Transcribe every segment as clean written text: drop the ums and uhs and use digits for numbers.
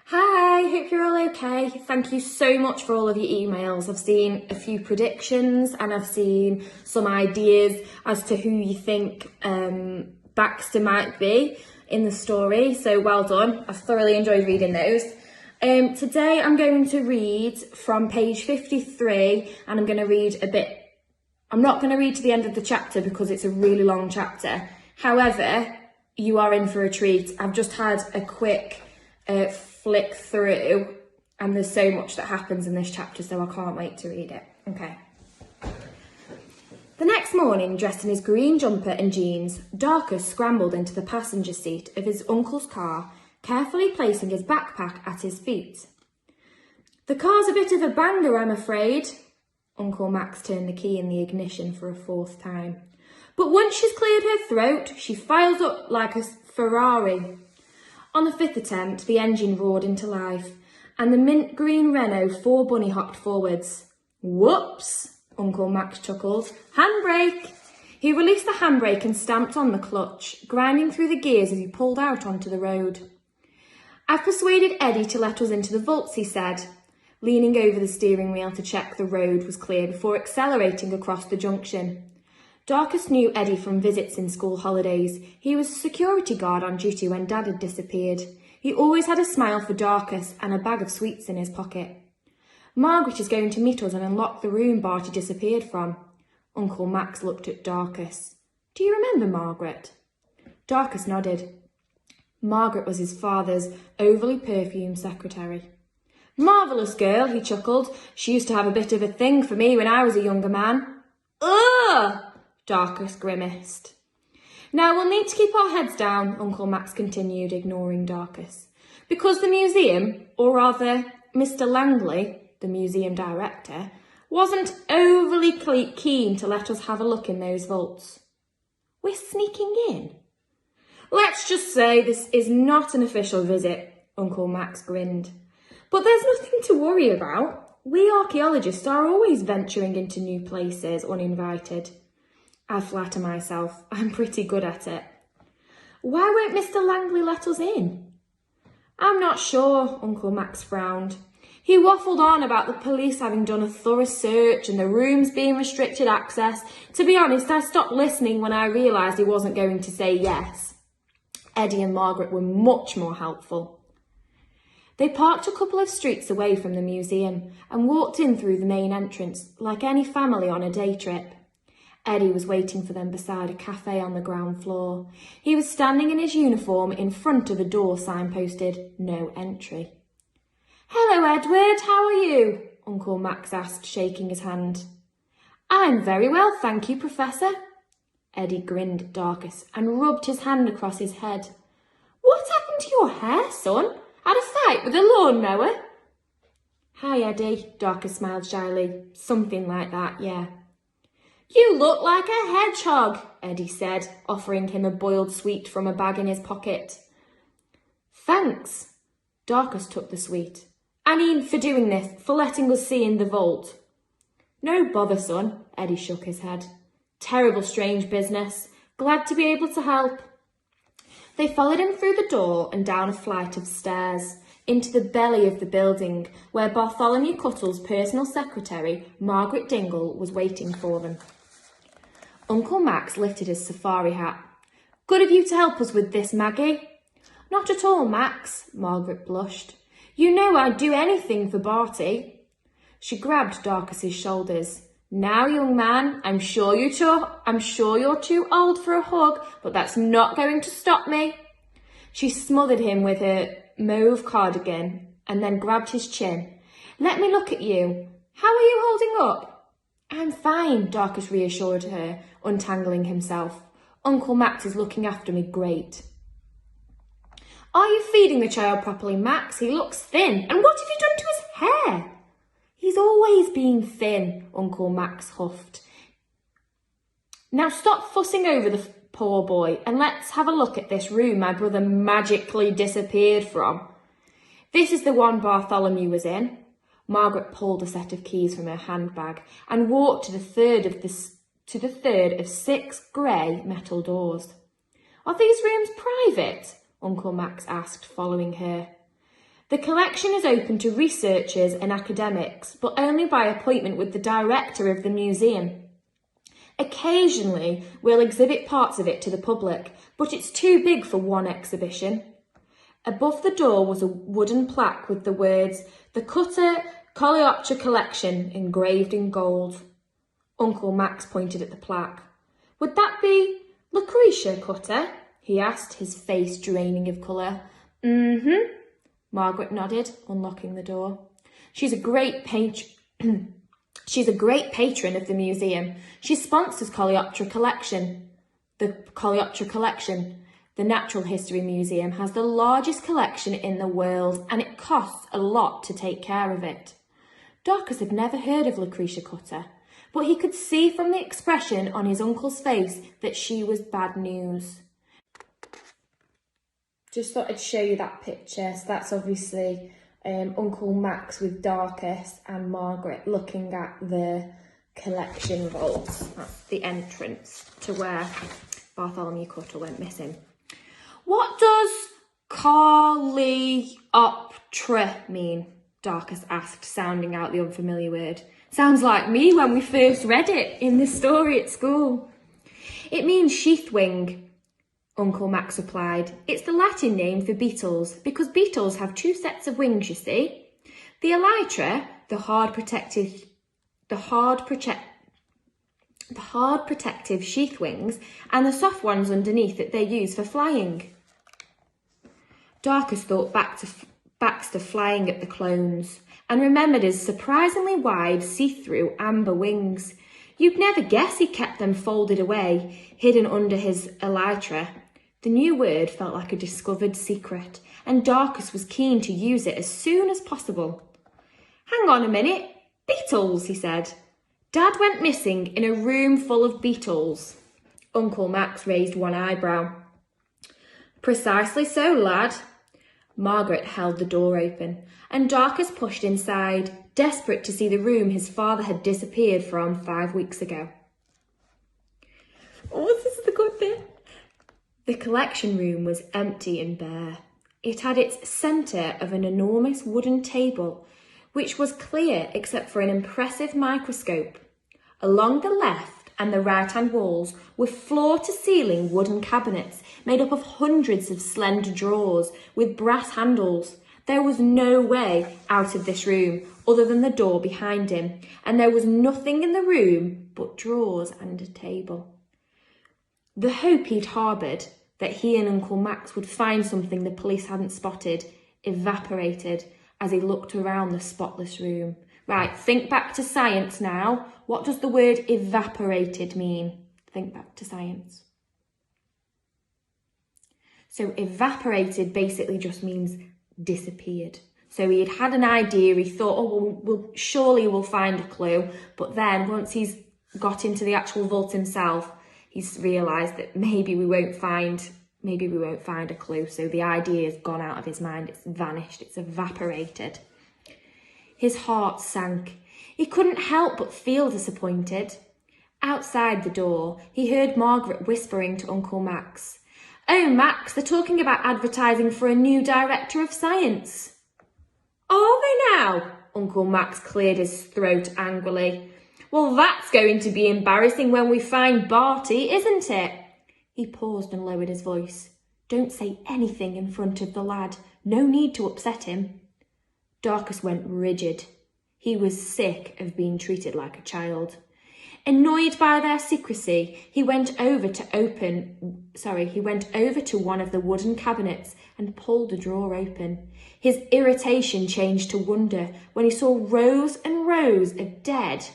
Hi, hope you're all okay. Thank you so much for all of your emails. I've seen a few predictions and I've seen some ideas as to who you think Baxter might be in the story. So well done. I've thoroughly enjoyed reading those. Today I'm going to read from page 53 and I'm going to read a bit. I'm not going to read to the end of the chapter because it's a really long chapter. However, you are in for a treat. I've just had a quick flick through and there's so much that happens in this chapter, so I can't wait to read it. Okay. The next morning, dressed in his green jumper and jeans, Darkus scrambled into the passenger seat of his uncle's car, carefully placing his backpack at his feet. "The car's a bit of a banger, I'm afraid." Uncle Max turned the key in the ignition for a fourth time. "But once she's cleared her throat, she fires up like a Ferrari." On the fifth attempt, the engine roared into life, and the mint green Renault bunny hopped forwards. "Whoops!" Uncle Max chuckled. "Handbrake!" He released the handbrake and stamped on the clutch, grinding through the gears as he pulled out onto the road. "I've persuaded Eddie to let us into the vaults," he said, leaning over the steering wheel to check the road was clear before accelerating across the junction. Darkus knew Eddie from visits in school holidays. He was a security guard on duty when Dad had disappeared. He always had a smile for Darkus and a bag of sweets in his pocket. "Margaret is going to meet us and unlock the room Barty disappeared from." Uncle Max looked at Darkus. "Do you remember Margaret?" Darkus nodded. Margaret was his father's overly perfumed secretary. "Marvellous girl," he chuckled. "She used to have a bit of a thing for me when I was a younger man." "Ugh!" Darkus grimaced. "Now we'll need to keep our heads down," Uncle Max continued, ignoring Darkus, "because the museum, or rather Mr. Langley, the museum director, wasn't overly keen to let us have a look in those vaults." "We're sneaking in?" "Let's just say this is not an official visit," Uncle Max grinned. "But there's nothing to worry about. We archaeologists are always venturing into new places uninvited. I flatter myself I'm pretty good at it." "Why won't Mr. Langley let us in?" "I'm not sure," Uncle Max frowned. "He waffled on about the police having done a thorough search and the rooms being restricted access. To be honest, I stopped listening when I realised he wasn't going to say yes." Eddie and Margaret were much more helpful. They parked a couple of streets away from the museum and walked in through the main entrance like any family on a day trip. Eddie was waiting for them beside a cafe on the ground floor. He was standing in his uniform in front of a door signposted "No Entry." "Hello, Edward, how are you?" Uncle Max asked, shaking his hand. "I'm very well, thank you, Professor." Eddie grinned at Darkus and rubbed his hand across his head. "What happened to your hair, son? Had a fight with a lawnmower?" "Hi, Eddie," Darkus smiled shyly. "Something like that, yeah." "You look like a hedgehog," Eddie said, offering him a boiled sweet from a bag in his pocket. "Thanks." Darkus took the sweet. "I mean, for doing this, for letting us see in the vault." "No bother, son," Eddie shook his head. "Terrible strange business. Glad to be able to help." They followed him through the door and down a flight of stairs, into the belly of the building, where Bartholomew Cuttle's personal secretary, Margaret Dingle, was waiting for them. Uncle Max lifted his safari hat. "Good of you to help us with this, Maggie." "Not at all, Max," Margaret blushed. "You know I'd do anything for Barty." She grabbed Darkus's shoulders. "Now, young man, I'm sure you're too old for a hug, but that's not going to stop me." She smothered him with her mauve cardigan and then grabbed his chin. "Let me look at you. How are you holding up?" "I'm fine," Darkus reassured her, untangling himself. "Uncle Max is looking after me great." "Are you feeding the child properly, Max? He looks thin. And what have you done to his hair?" "He's always been thin," Uncle Max huffed. "Now stop fussing over the poor boy and let's have a look at this room my brother magically disappeared from. This is the one Bartholomew was in." Margaret pulled a set of keys from her handbag and walked to the third of 6 grey metal doors. "Are these rooms private?" Uncle Max asked, following her. The collection is open to researchers and academics, but only by appointment with the director of the museum. Occasionally, we'll exhibit parts of it to the public, but it's too big for one exhibition. Above the door was a wooden plaque with the words, "The Cutter Coleoptera Collection," engraved in gold. Uncle Max pointed at the plaque. "Would that be Lucretia Cutter?" he asked, his face draining of colour. "Mm-hmm," Margaret nodded, unlocking the door. She's a great patron of the museum. She sponsors Coleoptera Collection. The Coleoptera Collection. The Natural History Museum has the largest collection in the world, and it costs a lot to take care of it. Darkus had never heard of Lucretia Cutter, but he could see from the expression on his uncle's face that she was bad news. Just thought I'd show you that picture. So that's obviously Uncle Max with Darkus and Margaret looking at the collection vaults. That's the entrance to where Bartholomew Cutter went missing. What does Coleoptera mean? Darkus asked, sounding out the unfamiliar word. Sounds like me when we first read it in the story at school. It means sheath wing, Uncle Max replied. It's the Latin name for beetles, because beetles have two sets of wings, you see. The elytra, the hard protective sheath wings, and the soft ones underneath that they use for flying. Darkus thought back to Baxter flying at the clones and remembered his surprisingly wide, see-through amber wings. You'd never guess he kept them folded away, hidden under his elytra. The new word felt like a discovered secret, and Darkus was keen to use it as soon as possible. Hang on a minute. Beetles, he said. Dad went missing in a room full of beetles. Uncle Max raised one eyebrow. Precisely so, lad. Margaret held the door open, and Darkus pushed inside, desperate to see the room his father had disappeared from 5 weeks ago. Oh, this is the good bit. The collection room was empty and bare. It had its centre of an enormous wooden table, which was clear except for an impressive microscope. Along the left and the right-hand walls were floor-to-ceiling wooden cabinets made up of hundreds of slender drawers with brass handles. There was no way out of this room other than the door behind him, and there was nothing in the room but drawers and a table. The hope he'd harboured that he and Uncle Max would find something the police hadn't spotted evaporated as he looked around the spotless room. Right, think back to science now. What does the word evaporated mean? Think back to science. So evaporated basically just means disappeared. So he had an idea, he thought, oh, surely we'll find a clue. But then once he's got into the actual vault himself, he's realised that maybe we won't find a clue. So the idea has gone out of his mind, it's vanished, it's evaporated. His heart sank. He couldn't help but feel disappointed. Outside the door, he heard Margaret whispering to Uncle Max. Oh, Max, they're talking about advertising for a new director of science. Are they now? Uncle Max cleared his throat angrily. Well, that's going to be embarrassing when we find Barty, isn't it? He paused and lowered his voice. Don't say anything in front of the lad. No need to upset him. Darkus went rigid. He was sick of being treated like a child. Annoyed by their secrecy, he went over to one of the wooden cabinets and pulled a drawer open. His irritation changed to wonder when he saw rows and rows of dead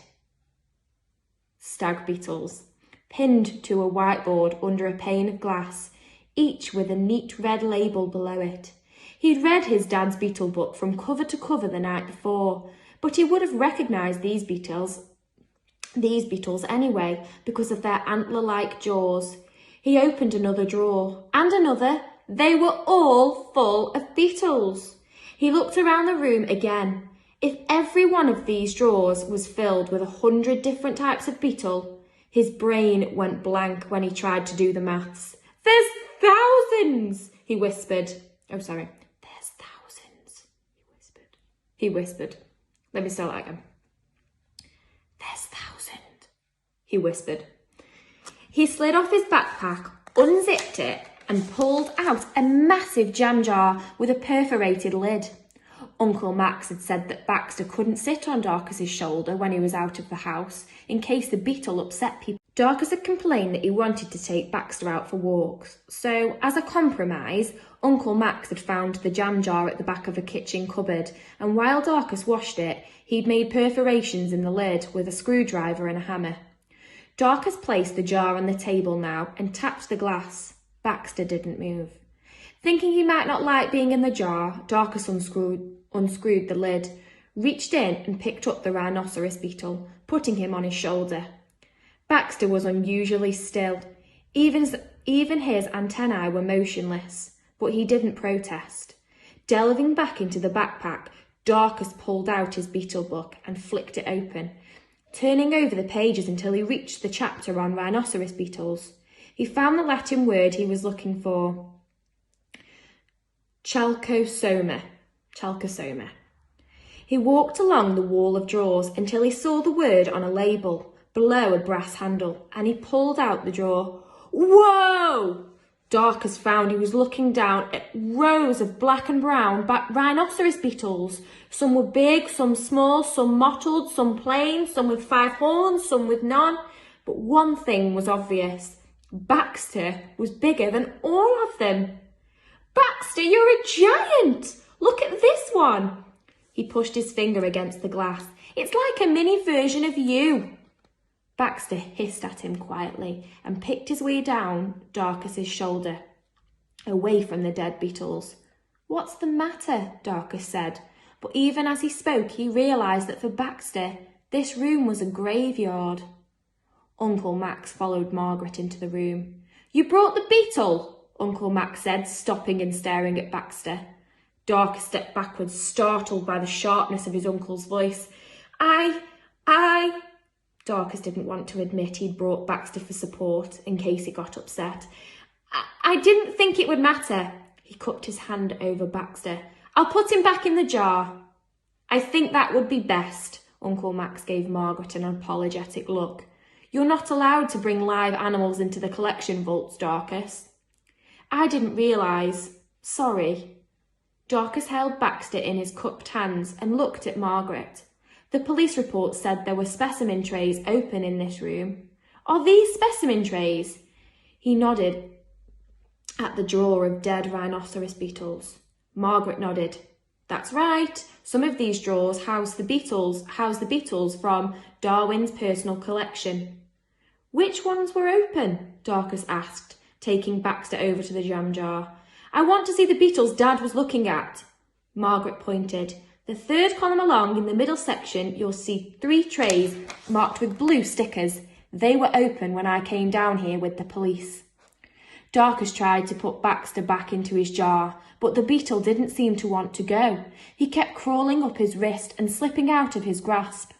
stag beetles pinned to a whiteboard under a pane of glass, each with a neat red label below it. He'd read his dad's beetle book from cover to cover the night before, but he would have recognised these beetles anyway because of their antler-like jaws. He opened another drawer, and another. They were all full of beetles. He looked around the room again. If every one of these drawers was filled with 100 different types of beetle, his brain went blank when he tried to do the maths. There's thousands, he whispered. Oh, sorry. There's thousands. he whispered. Let me start that again. There's 1,000, he whispered. He slid off his backpack, unzipped it, and pulled out a massive jam jar with a perforated lid. Uncle Max had said that Baxter couldn't sit on Darkus's shoulder when he was out of the house, in case the beetle upset people. Darkus had complained that he wanted to take Baxter out for walks, so as a compromise, Uncle Max had found the jam jar at the back of a kitchen cupboard, and while Darkus washed it, he'd made perforations in the lid with a screwdriver and a hammer. Darkus placed the jar on the table now and tapped the glass. Baxter didn't move. Thinking he might not like being in the jar, Darkus unscrewed the lid, reached in and picked up the rhinoceros beetle, putting him on his shoulder. Baxter was unusually still. Even his antennae were motionless, but he didn't protest. Delving back into the backpack, Darkus pulled out his beetle book and flicked it open, turning over the pages until he reached the chapter on rhinoceros beetles. He found the Latin word he was looking for. Chalcosoma. He walked along the wall of drawers until he saw the word on a label below a brass handle, and he pulled out the drawer. Whoa! Darkus found he was looking down at rows of black and brown rhinoceros beetles. Some were big, some small, some mottled, some plain, some with 5 horns, some with none. But one thing was obvious. Baxter was bigger than all of them. Baxter, you're a giant! Look at this one! He pushed his finger against the glass. It's like a mini version of you. Baxter hissed at him quietly and picked his way down Darkus's shoulder, away from the dead beetles. What's the matter? Darkus said, but even as he spoke, he realised that for Baxter, this room was a graveyard. Uncle Max followed Margaret into the room. You brought the beetle, Uncle Max said, stopping and staring at Baxter. Darkus stepped backwards, startled by the sharpness of his uncle's voice. Darkus didn't want to admit he'd brought Baxter for support in case he got upset. I didn't think it would matter. He cupped his hand over Baxter. I'll put him back in the jar. I think that would be best. Uncle Max gave Margaret an apologetic look. You're not allowed to bring live animals into the collection vaults, Darkus. I didn't realise. Sorry. Darkus held Baxter in his cupped hands and looked at Margaret. The police report said there were specimen trays open in this room. Are these specimen trays? He nodded at the drawer of dead rhinoceros beetles. Margaret nodded. That's right. Some of these drawers house the beetles from Darwin's personal collection. Which ones were open? Darkus asked, taking Baxter over to the jam jar. I want to see the beetles Dad was looking at. Margaret pointed. The 3rd column along in the middle section, you'll see 3 trays marked with blue stickers. They were open when I came down here with the police. Darkus tried to put Baxter back into his jar, but the beetle didn't seem to want to go. He kept crawling up his wrist and slipping out of his grasp.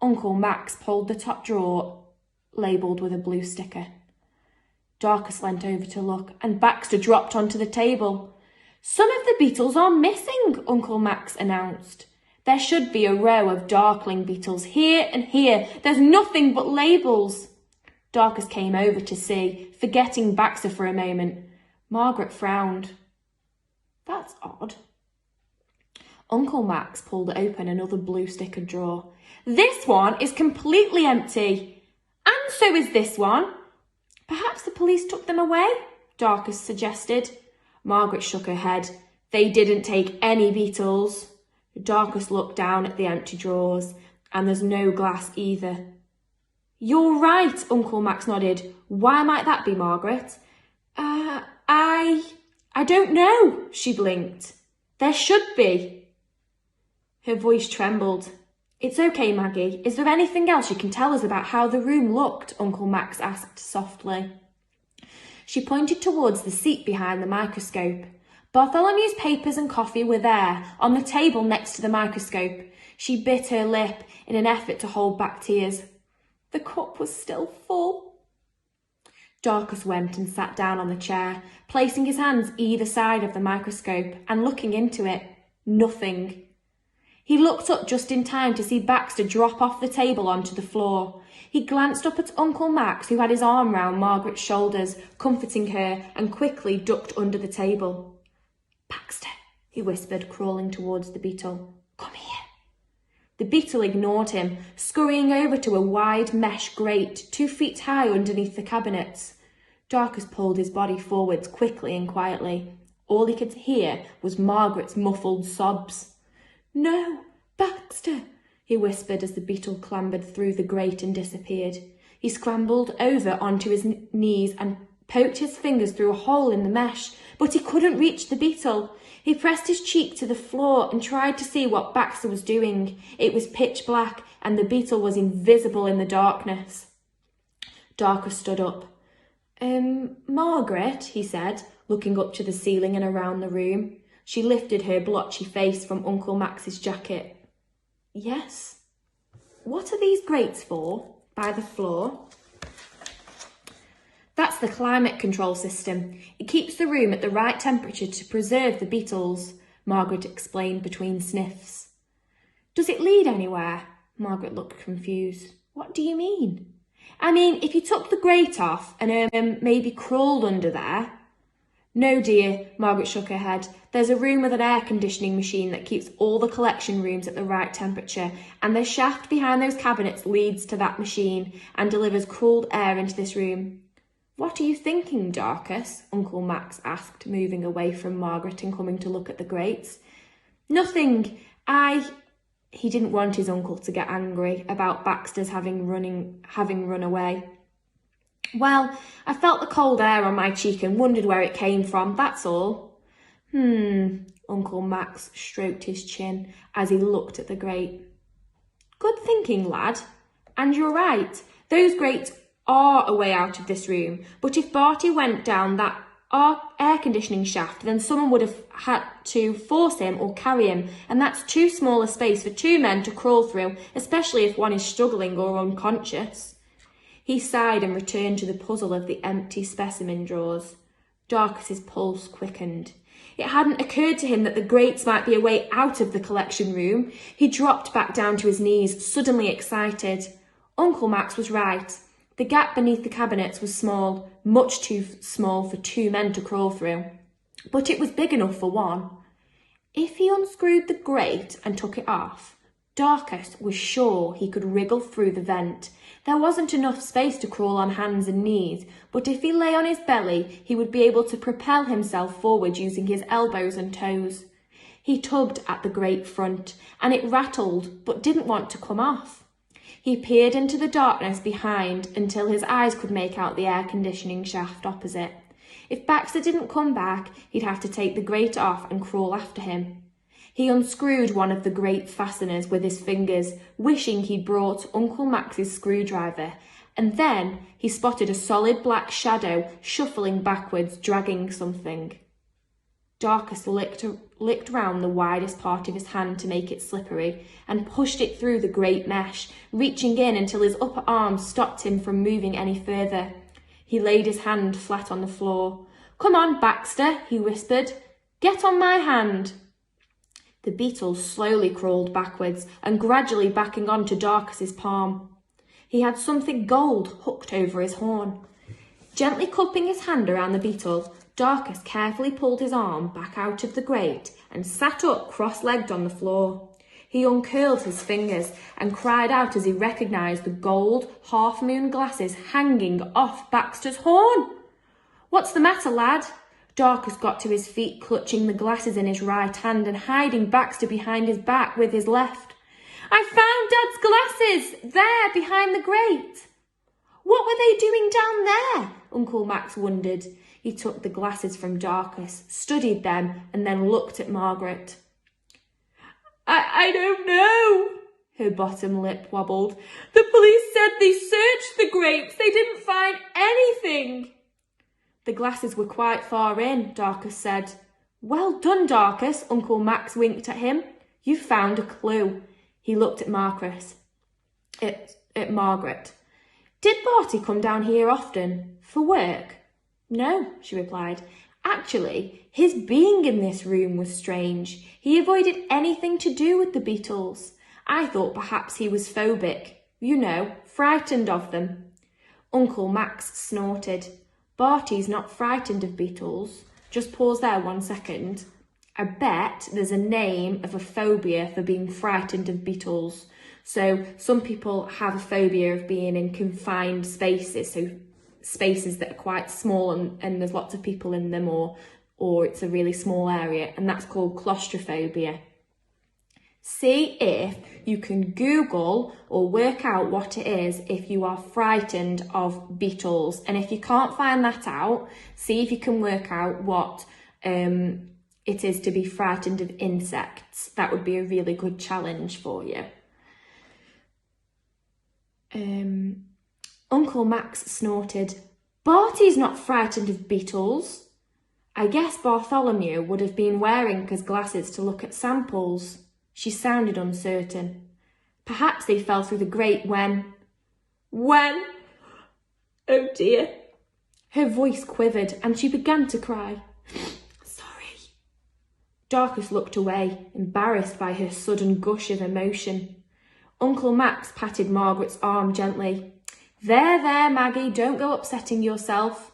Uncle Max pulled the top drawer, labelled with a blue sticker. Darkus leant over to look, and Baxter dropped onto the table. Some of the beetles are missing, Uncle Max announced. There should be a row of darkling beetles here and here. There's nothing but labels. Darkus came over to see, forgetting Baxter for a moment. Margaret frowned. That's odd. Uncle Max pulled open another blue stickered drawer. This one is completely empty. And so is this one. Perhaps the police took them away, Darkus suggested. Margaret shook her head. They didn't take any beetles. Darkus looked down at the empty drawers, and there's no glass either. You're right, Uncle Max nodded. Why might that be, Margaret? I don't know, she blinked. There should be. Her voice trembled. It's okay, Maggie. Is there anything else you can tell us about how the room looked? Uncle Max asked softly. She pointed towards the seat behind the microscope. Bartholomew's papers and coffee were there, on the table next to the microscope. She bit her lip in an effort to hold back tears. The cup was still full. Darkus went and sat down on the chair, placing his hands either side of the microscope and looking into it. Nothing. He looked up just in time to see Baxter drop off the table onto the floor. He glanced up at Uncle Max, who had his arm round Margaret's shoulders, comforting her, and quickly ducked under the table. "Baxter," he whispered, crawling towards the beetle. "Come here." The beetle ignored him, scurrying over to a wide mesh grate 2 feet high underneath the cabinets. Darkus pulled his body forwards quickly and quietly. All he could hear was Margaret's muffled sobs. "No, Baxter," he whispered as the beetle clambered through the grate and disappeared. He scrambled over onto his knees and poked his fingers through a hole in the mesh, but he couldn't reach the beetle. He pressed his cheek to the floor and tried to see what Baxter was doing. It was pitch black, and the beetle was invisible in the darkness. Darkus stood up. Margaret," he said, looking up to the ceiling and around the room. She lifted her blotchy face from Uncle Max's jacket. "Yes." "What are these grates for, by the floor?" "That's the climate control system. It keeps the room at the right temperature to preserve the beetles," Margaret explained between sniffs. "Does it lead anywhere?" Margaret looked confused. "What do you mean?" "I mean, if you took the grate off and maybe crawled under there." "No, dear," Margaret shook her head. "There's a room with an air conditioning machine that keeps all the collection rooms at the right temperature, and the shaft behind those cabinets leads to that machine and delivers cooled air into this room." "What are you thinking, Darkus?" Uncle Max asked, moving away from Margaret and coming to look at the grates. "Nothing. He didn't want his uncle to get angry about Baxter's having run away. "Well, I felt the cold air on my cheek and wondered where it came from, that's all." Uncle Max stroked his chin as he looked at the grate. "Good thinking, lad. And you're right, those grates are a way out of this room, but if Barty went down that air conditioning shaft, then someone would have had to force him or carry him, and that's too small a space for 2 men to crawl through, especially if one is struggling or unconscious." He sighed and returned to the puzzle of the empty specimen drawers. Darkus's pulse quickened. It hadn't occurred to him that the grates might be a way out of the collection room. He dropped back down to his knees, suddenly excited. Uncle Max was right. The gap beneath the cabinets was small, much too small for 2 men to crawl through. But it was big enough for one. If he unscrewed the grate and took it off, Darkus was sure he could wriggle through the vent. There wasn't enough space to crawl on hands and knees, but if he lay on his belly, he would be able to propel himself forward using his elbows and toes. He tugged at the grate front, and it rattled, but didn't want to come off. He peered into the darkness behind until his eyes could make out the air conditioning shaft opposite. If Baxter didn't come back, he'd have to take the grate off and crawl after him. He unscrewed one of the grate fasteners with his fingers, wishing he'd brought Uncle Max's screwdriver, and then he spotted a solid black shadow shuffling backwards, dragging something. Darkus licked round the widest part of his hand to make it slippery and pushed it through the great mesh, reaching in until his upper arm stopped him from moving any further. He laid his hand flat on the floor. "Come on, Baxter," he whispered. "Get on my hand." The beetle slowly crawled backwards and gradually backing onto Darkus's palm. He had something gold hooked over his horn. Gently cupping his hand around the beetle, Darkus carefully pulled his arm back out of the grate and sat up cross-legged on the floor. He uncurled his fingers and cried out as he recognised the gold half-moon glasses hanging off Baxter's horn. "What's the matter, lad?" Darkus got to his feet, clutching the glasses in his right hand and hiding Baxter behind his back with his left. "I found Dad's glasses, there, behind the grate." "What were they doing down there?" Uncle Max wondered. He took the glasses from Darkus, studied them, and then looked at Margaret. I don't know." Her bottom lip wobbled. "The police said they searched the grates. They didn't find anything." "The glasses were quite far in," Darkus said. "Well done, Darkus," Uncle Max winked at him. "You found a clue." He looked at Margaret. "Did Barty come down here often? For work?" "No," she replied. Actually, his being in this room was strange. He avoided anything to do with the beetles. I thought perhaps he was phobic, you know, frightened of them. Uncle Max snorted. Barty's not frightened of beetles. Just pause there 1 second. I bet there's a name of a phobia for being frightened of beetles. So some people have a phobia of being in confined spaces, so spaces that are quite small and there's lots of people in them, or it's a really small area, and that's called claustrophobia. See if you can Google or work out what it is if you are frightened of beetles. And if you can't find that out, see if you can work out what it is to be frightened of insects. That would be a really good challenge for you. Uncle Max snorted. Barty's not frightened of beetles. I guess Bartholomew would have been wearing his glasses to look at samples. She sounded uncertain. Perhaps they fell through the grate when... When? Oh dear. Her voice quivered and she began to cry. Sorry. Darkus looked away, embarrassed by her sudden gush of emotion. Uncle Max patted Margaret's arm gently. There, Maggie, don't go upsetting yourself.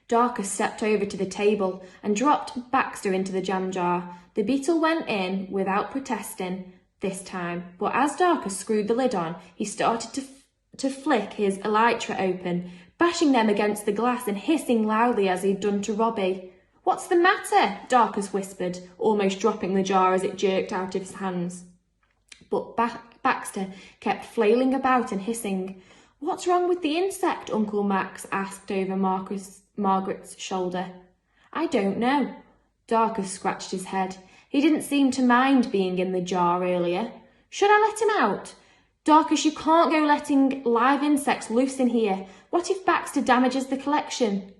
Darkus stepped over to the table and dropped Baxter into the jam jar. The beetle went in without protesting this time, but as Darkus screwed the lid on, he started to flick his elytra open, bashing them against the glass and hissing loudly as he'd done to Robbie. What's the matter? Darkus whispered, almost dropping the jar as it jerked out of his hands. But Baxter kept flailing about and hissing. What's wrong with the insect? Uncle Max asked over Margaret's shoulder. I don't know. Darkus scratched his head. He didn't seem to mind being in the jar earlier. Should I let him out? Darkus, you can't go letting live insects loose in here. What if Baxter damages the collection?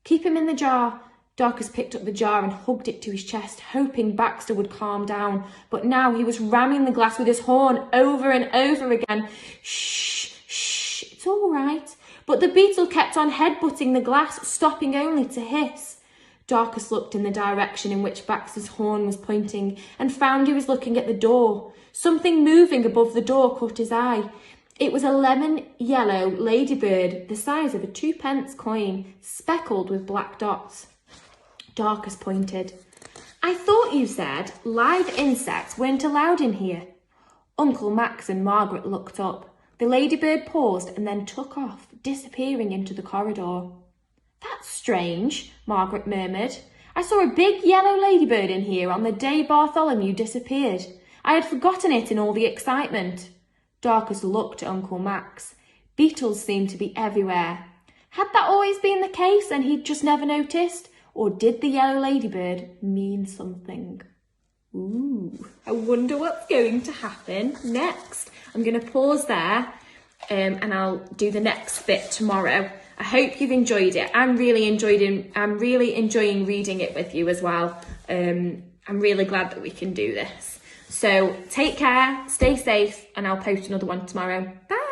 Keep him in the jar. Darkus picked up the jar and hugged it to his chest, hoping Baxter would calm down. But now he was ramming the glass with his horn over and over again. Shh, it's all right. But the beetle kept on headbutting the glass, stopping only to hiss. Darkus looked in the direction in which Baxter's horn was pointing and found he was looking at the door. Something moving above the door caught his eye. It was a lemon-yellow ladybird, the size of a 2p coin, speckled with black dots. Darkus pointed. I thought you said live insects weren't allowed in here. Uncle Max and Margaret looked up. The ladybird paused and then took off, disappearing into the corridor. That's strange, Margaret murmured. I saw a big yellow ladybird in here on the day Bartholomew disappeared. I had forgotten it in all the excitement. Darkus looked at Uncle Max. Beetles seemed to be everywhere. Had that always been the case and he'd just never noticed? Or did the yellow ladybird mean something? Ooh, I wonder what's going to happen next. I'm going to pause there and I'll do the next bit tomorrow. I hope you've enjoyed it. I'm really enjoying reading it with you as well. I'm really glad that we can do this. So take care, stay safe, and I'll post another one tomorrow. Bye.